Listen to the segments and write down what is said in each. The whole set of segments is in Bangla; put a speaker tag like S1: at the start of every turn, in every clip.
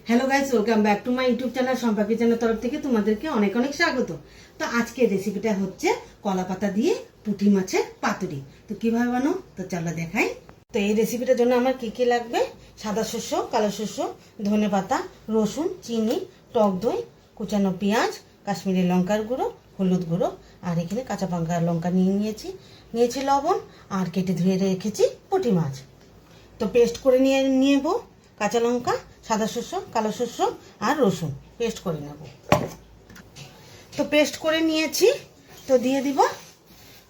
S1: Hello guys, welcome back to my YouTube channel. Sampa কিচেনের তরফ থেকে তোমাদেরকে অনেক অনেক স্বাগত। তো আজকের রেসিপিটা হচ্ছে কলা পাতা দিয়ে পুঁটি মাছের পাতুরি। তো কিভাবে বানাও তো চলো দেখাই। তো এই রেসিপিটার জন্য আমার কি কি লাগবে: সাদা শস্য, কালো শস্য, ধনে পাতা, রসুন, চিনি, টক দই, কুচানো পেঁয়াজ, কাশ্মীরি লঙ্কার গুঁড়ো, হলুদ গুঁড়ো, আর এখানে কাঁচা পাকা লঙ্কা নিয়েছি লবণ, আর কেটে ধুয়ে রেখেছি পুঁটি মাছ। তো পেস্ট করে নেব কাঁচা লঙ্কা, সাদা শস্য, কালো শস্য আর রসুন পেস্ট করে নেব। তো পেস্ট করে নিয়েছি। তো দিয়ে দিব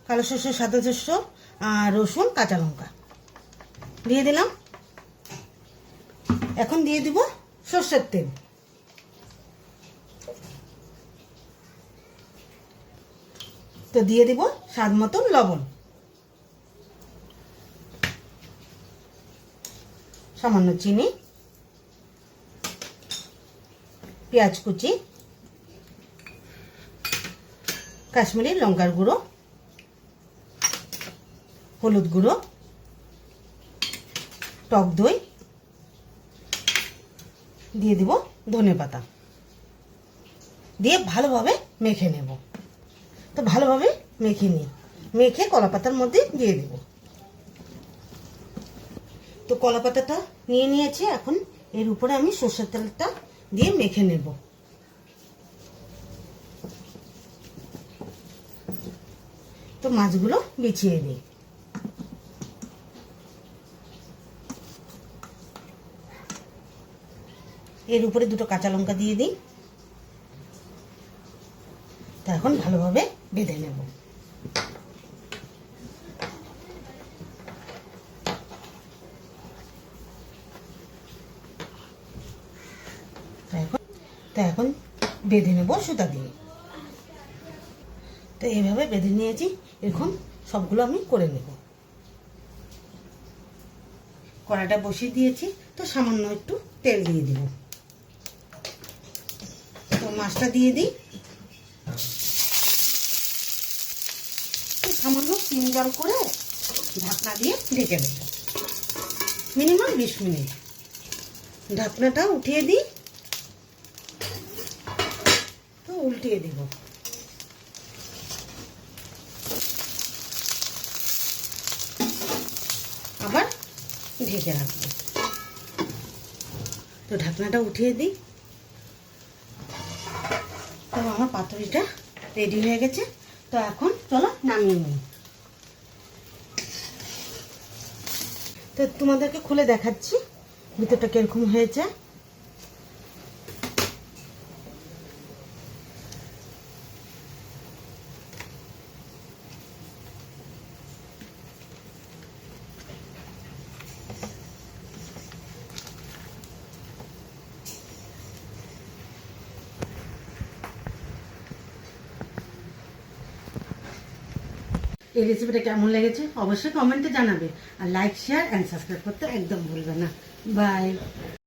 S1: কালো শস্য, সাদা শস্য আর রসুন, কাঁচা লঙ্কা দিয়ে দিলাম। এখন দিয়ে দিব সর্ষের তেল। তো দিয়ে দিব স্বাদ মতন লবণ, সামান্য চিনি, পেঁয়াজ কুচি, কাশ্মীরি লঙ্কার গুঁড়ো, হলুদ গুঁড়ো, টক দই, দিয়ে দিব ধনে পাতা, দিয়ে ভালোভাবে মেখে নেব। তো ভালোভাবে মেখে কলা পাতার মধ্যে দিয়ে দেব। তো কলা পাতাটা নিয়েছি। এখন এর উপরে আমি সর্ষের তেলটা দিয়ে মেখে নেব। তো মাছগুলো বিছিয়ে দিই। এর উপরে দুটো কাঁচা লঙ্কা দিয়ে দিই। তো এখন ভালোভাবে বেঁধে নেব। এখন বেঁধে নেব সুতা দিয়ে। তো এইভাবে বেঁধে নিয়েছি। এখন সবগুলো আমি করে নেব। কড়াইটা বসিয়ে দিয়েছি। তো সামান্য একটু তেল দিয়ে দিব। তো মাছটা দিয়ে দিই। সামান্য সিম জল করে ঢাকনা দিয়ে ঢেকে দেব মিনিমাম 20 মিনিট। ঢাকনাটা উঠিয়ে দিই। তো উল্টিয়ে দিব। আবার ঢেকে রাখবো। তো ঢাকনাটা উঠিয়ে দিই। তো আমার পাতুরিটা রেডি হয়ে গেছে। তো এখন চলো নামিয়ে নিই। তো তোমাদেরকে খুলে দেখাচ্ছি ভিতরটা কিরকম হয়েছে। এই রেসিপিটা কেমন লেগেছে অবশ্যই কমেন্টে জানাবে। আর লাইক, শেয়ার অ্যান্ড সাবস্ক্রাইব করতে একদম ভুলবে না। বাই।